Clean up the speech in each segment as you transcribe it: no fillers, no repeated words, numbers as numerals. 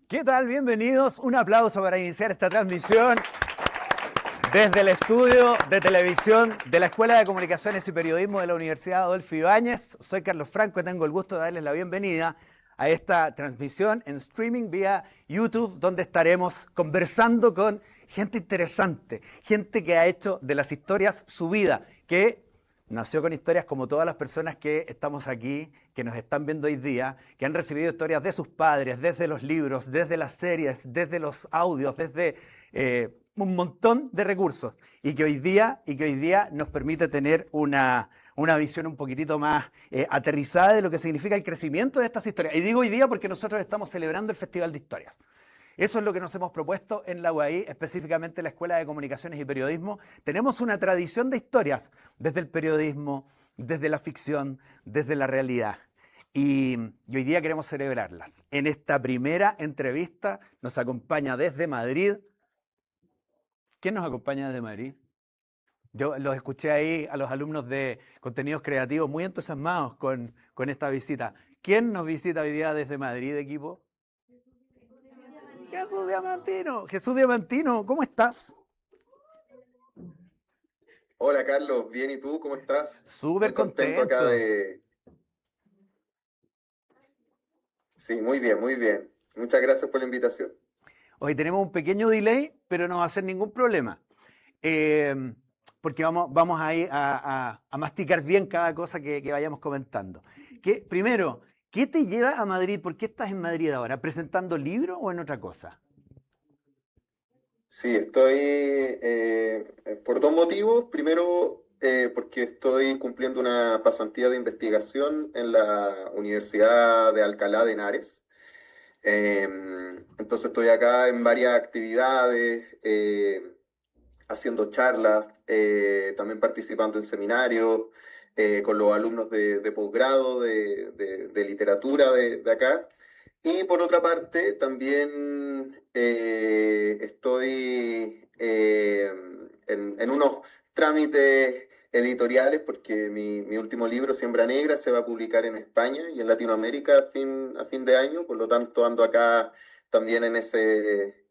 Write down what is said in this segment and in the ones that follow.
¿Qué tal? Bienvenidos. Un aplauso para iniciar esta transmisión desde el estudio de televisión de la Escuela de Comunicaciones y Periodismo de la Universidad Adolfo Ibáñez. Soy Carlos Franco y tengo el gusto de darles la bienvenida a esta transmisión en streaming vía YouTube, donde estaremos conversando con gente interesante, gente que ha hecho de las historias su vida, que nació con historias como todas las personas que estamos aquí, que nos están viendo hoy día, que han recibido historias de sus padres, desde los libros, desde las series, desde los audios, desde un montón de recursos, y que hoy día nos permite tener una visión un poquitito más aterrizada de lo que significa el crecimiento de estas historias. Y digo hoy día porque nosotros estamos celebrando el Festival de Historias. Eso es lo que nos hemos propuesto en la UAI, específicamente en la Escuela de Comunicaciones y Periodismo. Tenemos una tradición de historias, desde el periodismo, desde la ficción, desde la realidad. Y hoy día queremos celebrarlas. En esta primera entrevista nos acompaña desde Madrid. ¿Quién nos acompaña desde Madrid? Yo los escuché ahí a los alumnos de contenidos creativos muy entusiasmados con esta visita. ¿Quién nos visita hoy día desde Madrid, equipo? Jesús Diamantino. Jesús Diamantino, ¿cómo estás? Hola Carlos, bien, ¿y tú? ¿Cómo estás? Súper contento. Acá de... Sí, muy bien, muy bien. Muchas gracias por la invitación. Hoy tenemos un pequeño delay, pero no va a ser ningún problema. Porque vamos ahí a masticar bien cada cosa que vayamos comentando. Primero, ¿qué te lleva a Madrid? ¿Por qué estás en Madrid ahora? ¿Presentando libros o en otra cosa? Sí, estoy por dos motivos. Primero, porque estoy cumpliendo una pasantía de investigación en la Universidad de Alcalá de Henares. Entonces estoy acá en varias actividades, haciendo charlas, también participando en seminarios con los alumnos de posgrado de literatura de acá. Y por otra parte, también estoy en unos trámites editoriales porque mi último libro, Siembra Negra, se va a publicar en España y en Latinoamérica a fin de año. Por lo tanto, ando acá también en ese,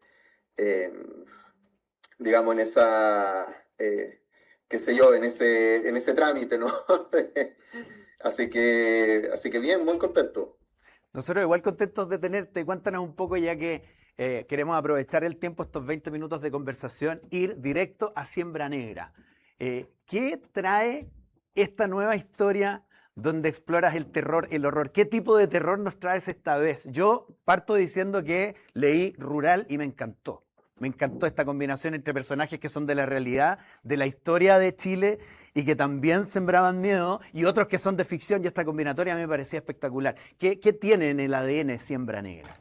digamos, en esa, qué sé yo, en ese trámite, ¿no? Así que bien, muy contento. Nosotros igual contentos de tenerte. Cuéntanos un poco, ya que queremos aprovechar el tiempo, estos 20 minutos de conversación, ir directo a Siembra Negra. ¿Qué trae esta nueva historia donde exploras el terror, el horror? ¿Qué tipo de terror nos traes esta vez? Yo parto diciendo que leí Rural y me encantó. Me encantó esta combinación entre personajes que son de la realidad, de la historia de Chile y que también sembraban miedo, y otros que son de ficción, y esta combinatoria me parecía espectacular. ¿Qué tiene en el ADN Siembra Negra?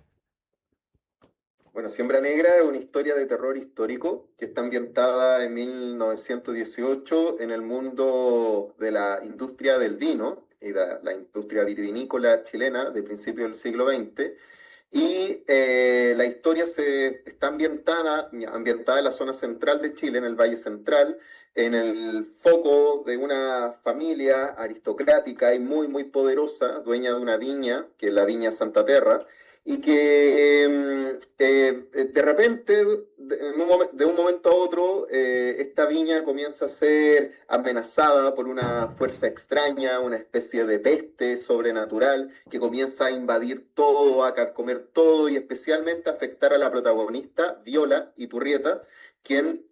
Bueno, Siembra Negra es una historia de terror histórico que está ambientada en 1918 en el mundo de la industria del vino y de la industria vitivinícola chilena de principios del siglo XX. Y la historia está ambientada en la zona central de Chile, en el Valle Central, en el foco de una familia aristocrática y muy, muy poderosa, dueña de una viña, que es la Viña Santa Terra, y que de repente, de un momento a otro, esta viña comienza a ser amenazada por una fuerza extraña, una especie de peste sobrenatural que comienza a invadir todo, a carcomer todo y especialmente a afectar a la protagonista, Viola Iturrieta, quien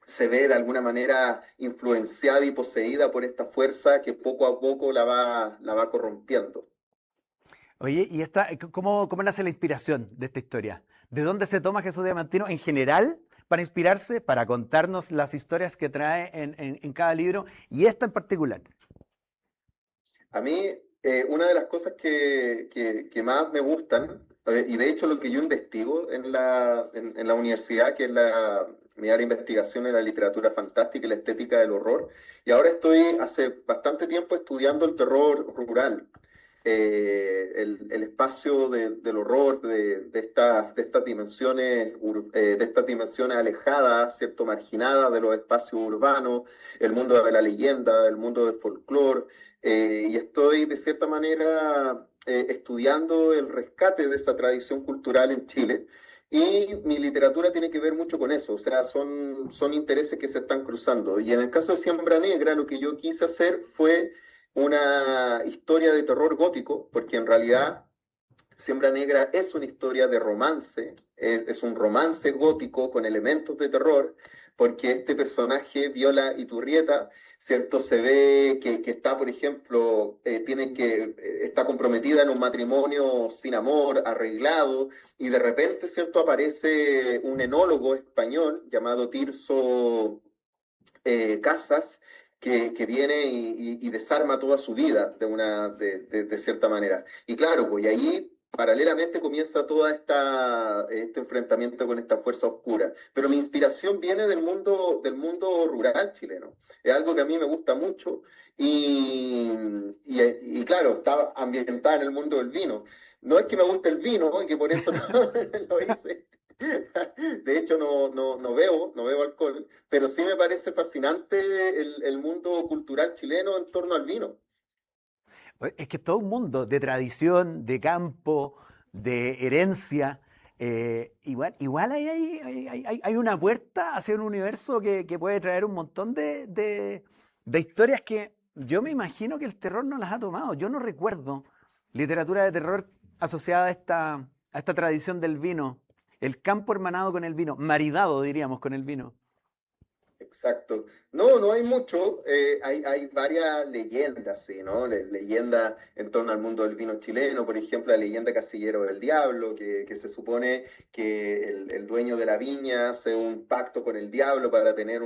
se ve de alguna manera influenciada y poseída por esta fuerza que poco a poco la va corrompiendo. Oye, ¿y cómo nace la inspiración de esta historia? ¿De dónde se toma Jesús Diamantino en general para inspirarse, para contarnos las historias que trae en cada libro, y esta en particular? A mí, una de las cosas que más me gustan, y de hecho lo que yo investigo en la universidad, que es mi área de investigación en la literatura fantástica y la estética del horror, y ahora estoy hace bastante tiempo estudiando el terror rural, el espacio del horror, de estas dimensiones, de estas dimensiones alejadas, ¿cierto? Marginadas de los espacios urbanos, el mundo de la leyenda, el mundo del folclore, y estoy de cierta manera estudiando el rescate de esa tradición cultural en Chile. Y mi literatura tiene que ver mucho con eso, o sea, son intereses que se están cruzando. Y en el caso de Siembra Negra, lo que yo quise hacer fue una historia de terror gótico, porque en realidad Siembra Negra es una historia de romance, es un romance gótico con elementos de terror, porque este personaje, Viola Iturrieta, ¿cierto? Se ve que está, por ejemplo, está comprometida en un matrimonio sin amor, arreglado, y de repente, ¿cierto? Aparece un enólogo español llamado Tirso Casas, que viene y desarma toda su vida de cierta manera. Y claro, pues y ahí paralelamente comienza toda este enfrentamiento con esta fuerza oscura. Pero mi inspiración viene del mundo rural chileno. Es algo que a mí me gusta mucho y claro, está ambientada en el mundo del vino. No es que me guste el vino y que por eso no lo hice. De hecho, no bebo alcohol, pero sí me parece fascinante el mundo cultural chileno en torno al vino. Es que es todo un mundo de tradición, de campo, de herencia. Igual hay una puerta hacia un universo que puede traer un montón de historias que yo me imagino que el terror no las ha tomado. Yo no recuerdo literatura de terror asociada a esta tradición del vino. El campo hermanado con el vino, maridado diríamos con el vino. Exacto. No hay mucho. Hay varias leyendas, sí, ¿no? Leyendas en torno al mundo del vino chileno, por ejemplo, la leyenda Casillero del Diablo, que se supone que el dueño de la viña hace un pacto con el diablo para tener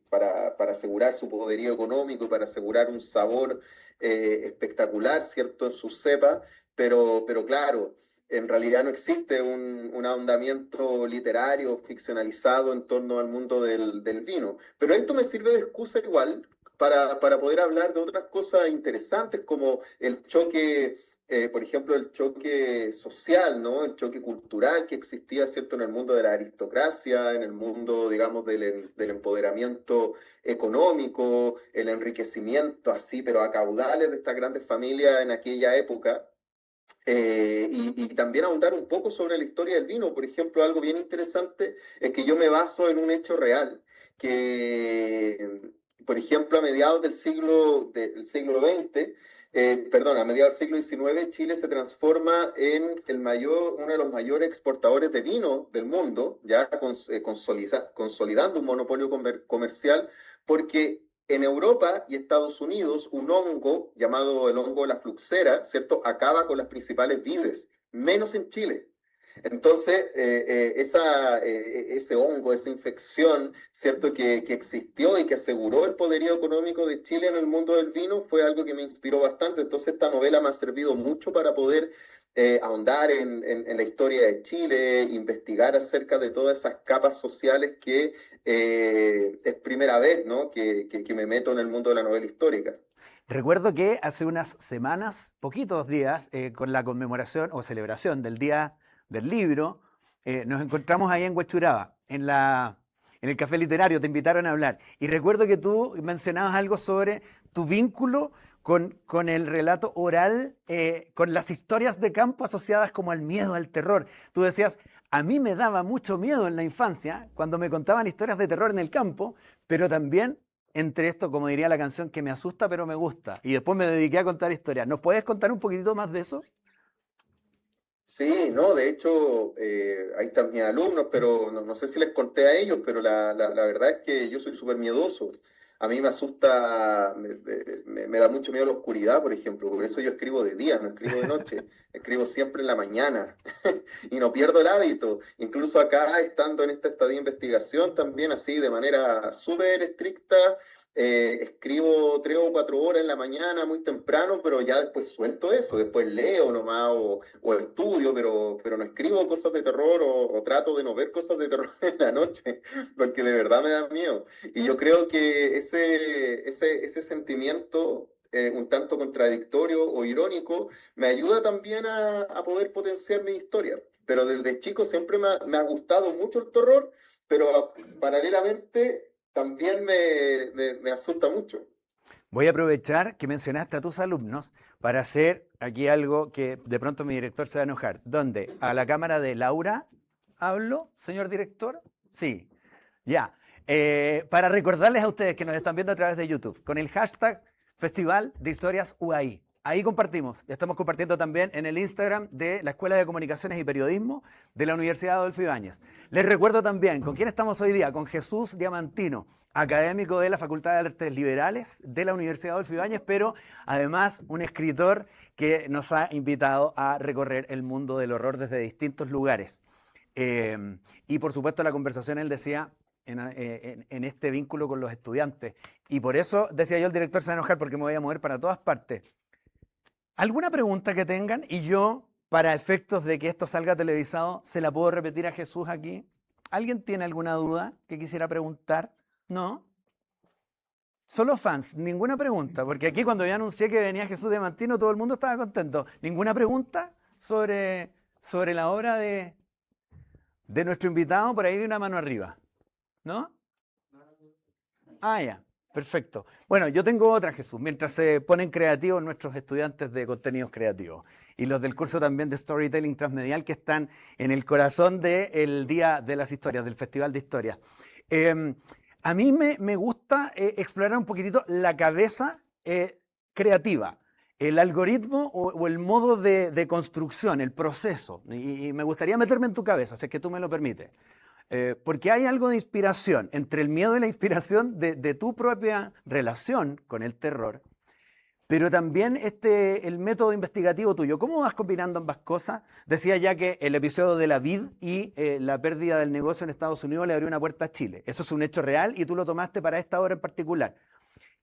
para asegurar su poderío económico y para asegurar un sabor espectacular, ¿cierto?, en sus cepas, pero claro, en realidad no existe un ahondamiento literario ficcionalizado en torno al mundo del vino. Pero esto me sirve de excusa igual para poder hablar de otras cosas interesantes como el choque, por ejemplo, el choque social, ¿no? El choque cultural que existía, ¿cierto?, en el mundo de la aristocracia, en el mundo, digamos, del empoderamiento económico, el enriquecimiento así, pero a caudales de estas grandes familias en aquella época. Y también ahondar un poco sobre la historia del vino. Por ejemplo, algo bien interesante es que yo me baso en un hecho real, que, por ejemplo, a mediados del siglo XX, perdón, a mediados del siglo XIX, Chile se transforma en uno de los mayores exportadores de vino del mundo, ya consolidando un monopolio comercial, porque en Europa y Estados Unidos, un hongo llamado el hongo de la fluxera, ¿cierto?, acaba con las principales vides, menos en Chile. Entonces, ese hongo, esa infección, ¿cierto?, que existió y que aseguró el poderío económico de Chile en el mundo del vino, fue algo que me inspiró bastante. Entonces, esta novela me ha servido mucho para poder ahondar en la historia de Chile, investigar acerca de todas esas capas sociales que es primera vez, ¿no?, que me meto en el mundo de la novela histórica. Recuerdo que hace unas semanas, poquitos días, con la conmemoración o celebración del Día del Libro, nos encontramos ahí en Huechuraba, en el café literario, te invitaron a hablar. Y recuerdo que tú mencionabas algo sobre tu vínculo con el relato oral, con las historias de campo asociadas como al miedo, al terror. Tú decías, a mí me daba mucho miedo en la infancia cuando me contaban historias de terror en el campo, pero también entre esto, como diría la canción, que me asusta pero me gusta. Y después me dediqué a contar historias. ¿Nos puedes contar un poquitito más de eso? Sí, no, de hecho, ahí están mis alumnos, pero no sé si les conté a ellos, pero la verdad es que yo soy súper miedoso. A mí me asusta, me da mucho miedo la oscuridad, por ejemplo, por eso yo escribo de día, no escribo de noche, escribo siempre en la mañana y no pierdo el hábito. Incluso acá, estando en esta estadía de investigación, también así de manera súper estricta, escribo 3 o 4 horas en la mañana, muy temprano, pero ya después suelto eso, después leo nomás o estudio, pero no escribo cosas de terror o trato de no ver cosas de terror en la noche, porque de verdad me da miedo. Y yo creo que ese sentimiento, un tanto contradictorio o irónico, me ayuda también a poder potenciar mi historia. Pero desde chico siempre me ha gustado mucho el terror, pero paralelamente también me asusta mucho. Voy a aprovechar que mencionaste a tus alumnos para hacer aquí algo que de pronto mi director se va a enojar. ¿Dónde? ¿A la cámara de Laura hablo, señor director? Sí, ya. Para recordarles a ustedes que nos están viendo a través de YouTube, con el hashtag Festival de Historias UAI. Ahí compartimos. Ya estamos compartiendo también en el Instagram de la Escuela de Comunicaciones y Periodismo de la Universidad Adolfo Ibáñez. Les recuerdo también, ¿con quién estamos hoy día? Con Jesús Diamantino, académico de la Facultad de Artes Liberales de la Universidad Adolfo Ibáñez, pero además un escritor que nos ha invitado a recorrer el mundo del horror desde distintos lugares. Y por supuesto la conversación, él decía, en este vínculo con los estudiantes. Y por eso, decía yo, el director se va a enojar porque me voy a mover para todas partes. ¿Alguna pregunta que tengan? Y yo, para efectos de que esto salga televisado, ¿se la puedo repetir a Jesús aquí? ¿Alguien tiene alguna duda que quisiera preguntar? ¿No? Solo fans, ninguna pregunta, porque aquí cuando yo anuncié que venía Jesús Diamantino, todo el mundo estaba contento. ¿Ninguna pregunta sobre la obra de nuestro invitado? Por ahí vi una mano arriba. ¿No? Ah, ya. Perfecto. Bueno, yo tengo otra, Jesús, mientras se ponen creativos nuestros estudiantes de contenidos creativos y los del curso también de Storytelling Transmedial que están en el corazón del Día de las Historias, del Festival de Historia. A mí me gusta explorar un poquitito la cabeza creativa, el algoritmo o el modo de construcción, el proceso. Y me gustaría meterme en tu cabeza, si es que tú me lo permites. Porque hay algo de inspiración, entre el miedo y la inspiración de tu propia relación con el terror, pero también el método investigativo tuyo. ¿Cómo vas combinando ambas cosas? Decía ya que el episodio de la vid y la pérdida del negocio en Estados Unidos le abrió una puerta a Chile. Eso es un hecho real y tú lo tomaste para esta obra en particular.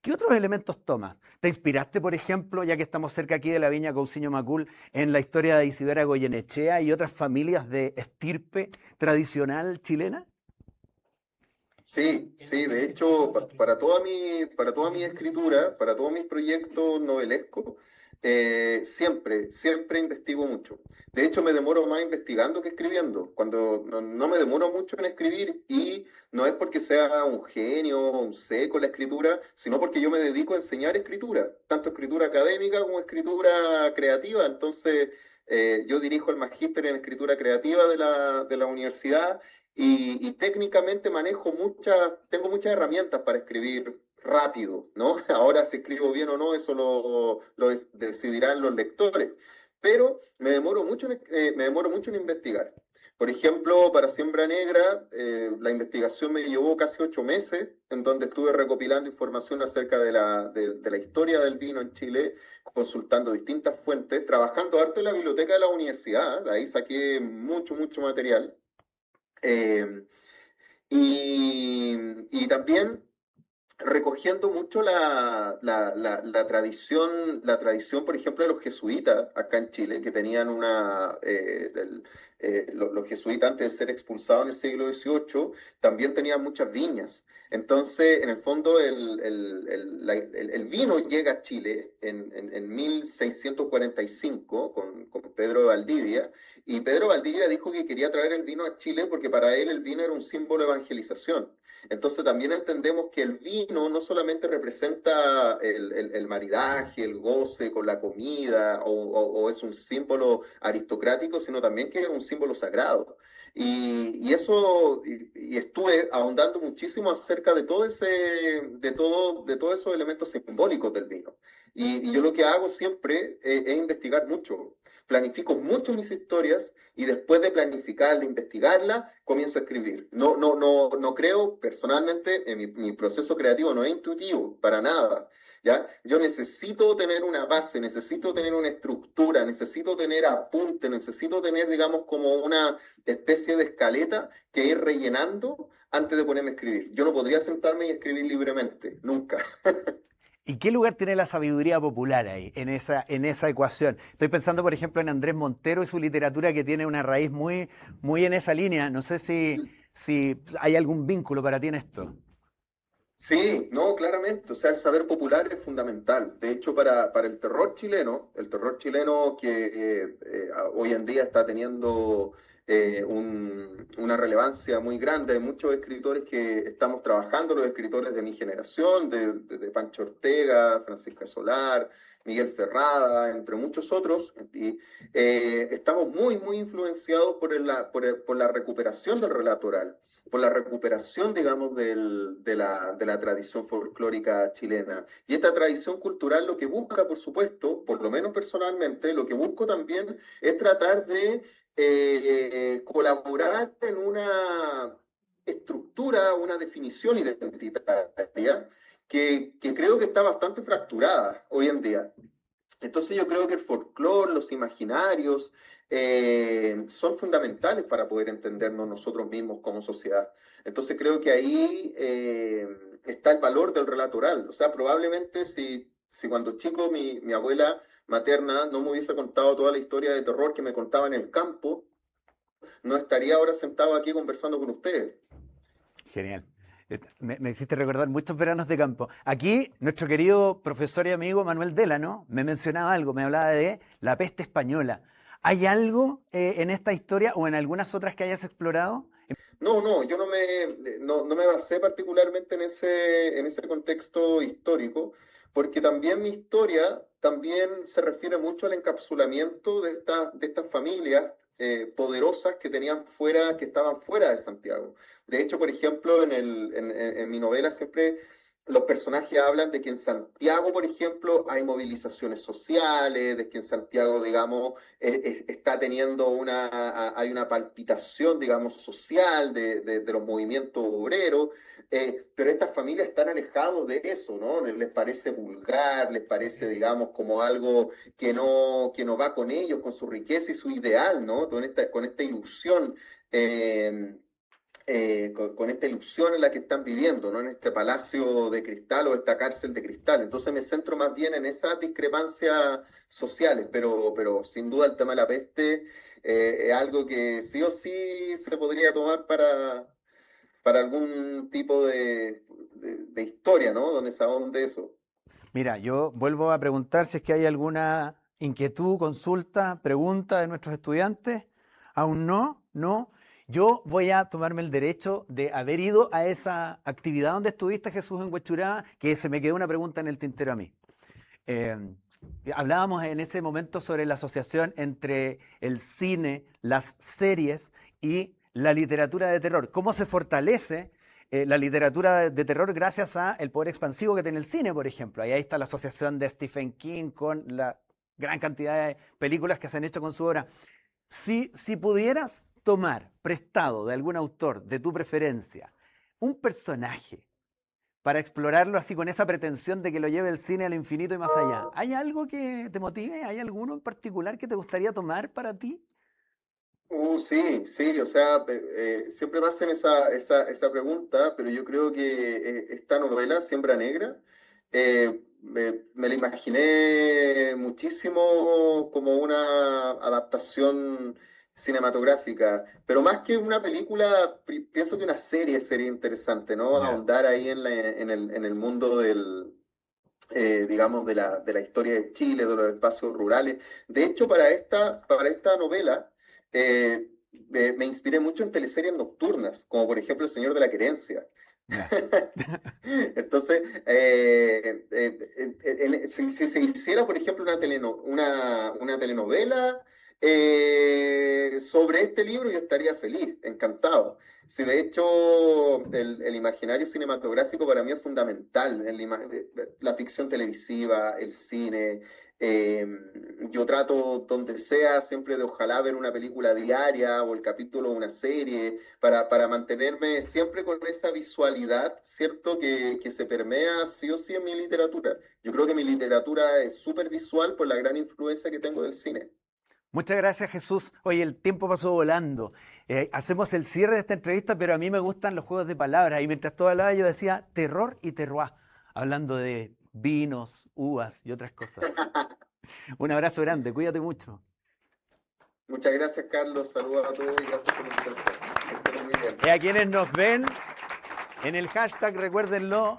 ¿Qué otros elementos tomas? ¿Te inspiraste, por ejemplo, ya que estamos cerca aquí de la Viña Cousiño Macul, en la historia de Isidora Goyenechea y otras familias de estirpe tradicional chilena? Sí, sí, de hecho, para toda mi escritura, para todos mis proyectos novelescos, siempre investigo mucho. De hecho, me demoro más investigando que escribiendo. Cuando no me demoro mucho en escribir, y no es porque sea un genio o un seco en la escritura, sino porque yo me dedico a enseñar escritura, tanto escritura académica como escritura creativa. Entonces, yo dirijo el magíster en escritura creativa de la universidad. Y técnicamente tengo muchas herramientas para escribir rápido, ¿no? Ahora si escribo bien o no, eso lo decidirán los lectores. Pero me demoro mucho en investigar. Por ejemplo, para Siembra Negra, la investigación me llevó casi 8 meses, en donde estuve recopilando información acerca de la historia del vino en Chile, consultando distintas fuentes, trabajando harto en la biblioteca de la universidad, de ahí saqué mucho material. Eh, y también recogiendo mucho la tradición, por ejemplo, de los jesuitas acá en Chile, que tenían los jesuitas antes de ser expulsados en el siglo XVIII, también tenían muchas viñas. Entonces, en el fondo, el vino llega a Chile en 1645 con Pedro de Valdivia, y Pedro de Valdivia dijo que quería traer el vino a Chile porque para él el vino era un símbolo de evangelización. Entonces también entendemos que el vino no solamente representa el maridaje, el goce con la comida, o es un símbolo aristocrático, sino también que es un símbolo sagrado. Y estuve ahondando muchísimo acerca de todos esos elementos simbólicos del vino. Y yo lo que hago siempre es investigar mucho. Planifico mucho mis historias y después de planificarla, investigarla, comienzo a escribir. No creo, personalmente, en mi proceso creativo no es intuitivo, para nada. ¿Ya? Yo necesito tener una base, necesito tener una estructura, necesito tener apunte, necesito tener, digamos, como una especie de escaleta que ir rellenando antes de ponerme a escribir. Yo no podría sentarme y escribir libremente, nunca. ¿Y qué lugar tiene la sabiduría popular ahí, en esa ecuación? Estoy pensando, por ejemplo, en Andrés Montero y su literatura que tiene una raíz muy, muy en esa línea. No sé si hay algún vínculo para ti en esto. Sí, no, claramente. O sea, el saber popular es fundamental. De hecho, para el terror chileno que hoy en día está teniendo una relevancia muy grande. Hay muchos escritores que estamos trabajando, los escritores de mi generación, de Pancho Ortega, Francisca Solar, Miguel Ferrada, entre muchos otros. Y estamos muy, muy influenciados por la recuperación del relato oral, por la recuperación, digamos, de la tradición folclórica chilena. Y esta tradición cultural lo que busca, por supuesto, por lo menos personalmente, lo que busco también es tratar de colaborar en una estructura, una definición identitaria que creo que está bastante fracturada hoy en día. Entonces yo creo que el folclore, los imaginarios, son fundamentales para poder entendernos nosotros mismos como sociedad. Entonces creo que ahí está el valor del relato oral. O sea, probablemente si cuando chico mi abuela materna no me hubiese contado toda la historia de terror que me contaba en el campo, no estaría ahora sentado aquí conversando con ustedes. Genial. Me hiciste recordar muchos veranos de campo. Aquí, nuestro querido profesor y amigo Manuel Delano me mencionaba algo, me hablaba de la peste española. ¿Hay algo en esta historia o en algunas otras que hayas explorado? No, no, yo no me basé particularmente en ese contexto histórico, porque también mi historia también se refiere mucho al encapsulamiento de estas familias poderosas que tenían fuera, que estaban fuera de Santiago. De hecho, por ejemplo, en mi novela siempre los personajes hablan de que en Santiago, por ejemplo, hay movilizaciones sociales, de que en Santiago, digamos, está teniendo hay una palpitación, digamos, social de los movimientos obreros, pero estas familias están alejadas de eso, ¿no? Les parece vulgar, les parece, digamos, como algo que no va con ellos, con su riqueza y su ideal, ¿no? Con esta ilusión. Con esta ilusión en la que están viviendo, ¿no? En este palacio de cristal o esta cárcel de cristal. Entonces me centro más bien en esas discrepancias sociales, pero sin duda el tema de la peste es algo que sí o sí se podría tomar para algún tipo de historia, ¿no? Donde se ahonde eso. Mira, yo vuelvo a preguntar si es que hay alguna inquietud, consulta, pregunta de nuestros estudiantes. Aún no, no. Yo voy a tomarme el derecho de haber ido a esa actividad donde estuviste, Jesús, en Huechuraba, que se me quedó una pregunta en el tintero a mí. Eh, Hablábamos en ese momento sobre la asociación entre el cine, las series y la literatura de terror. ¿Cómo se fortalece la literatura de terror gracias al poder expansivo que tiene el cine, por ejemplo? Ahí está la asociación de Stephen King con la gran cantidad de películas que se han hecho con su obra. Si pudieras tomar prestado de algún autor de tu preferencia un personaje para explorarlo así con esa pretensión de que lo lleve el cine al infinito y más allá, ¿hay algo que te motive? ¿Hay alguno en particular que te gustaría tomar para ti? Sí, sí, o sea, siempre me hacen esa pregunta, pero yo creo que esta novela, Siembra Negra, me la imaginé muchísimo como una adaptación cinematográfica, pero más que una película, pienso que una serie sería interesante, ¿no? Ya. Ahondar ahí en el mundo digamos, de la historia de Chile, de los espacios rurales. De hecho, para esta novela, me inspiré mucho en teleseries nocturnas, como por ejemplo El Señor de la Querencia. Ya. Entonces, si se hiciera, por ejemplo, una telenovela sobre este libro, yo estaría feliz, encantado. Si de hecho el imaginario cinematográfico para mí es fundamental, la ficción televisiva, el cine. eh, yo trato donde sea siempre de ojalá ver una película diaria o el capítulo de una serie para mantenerme siempre con esa visualidad, ¿cierto? Que se permea sí o sí en mi literatura. Yo creo que mi literatura es súper visual por la gran influencia que tengo del cine. Muchas gracias, Jesús. Oye, el tiempo pasó volando. Hacemos el cierre de esta entrevista, pero a mí me gustan los juegos de palabras. Y mientras todo hablaba, yo decía terror y terroir, hablando de vinos, uvas y otras cosas. Un abrazo grande, cuídate mucho. Muchas gracias, Carlos. Saludos a todos y gracias por la invitación. Que estén muy bien. Y a quienes nos ven en el hashtag, recuérdenlo,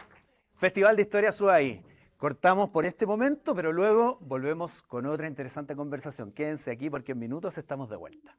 Festival de Historia Subaí. Cortamos por este momento, pero luego volvemos con otra interesante conversación. Quédense aquí porque en minutos estamos de vuelta.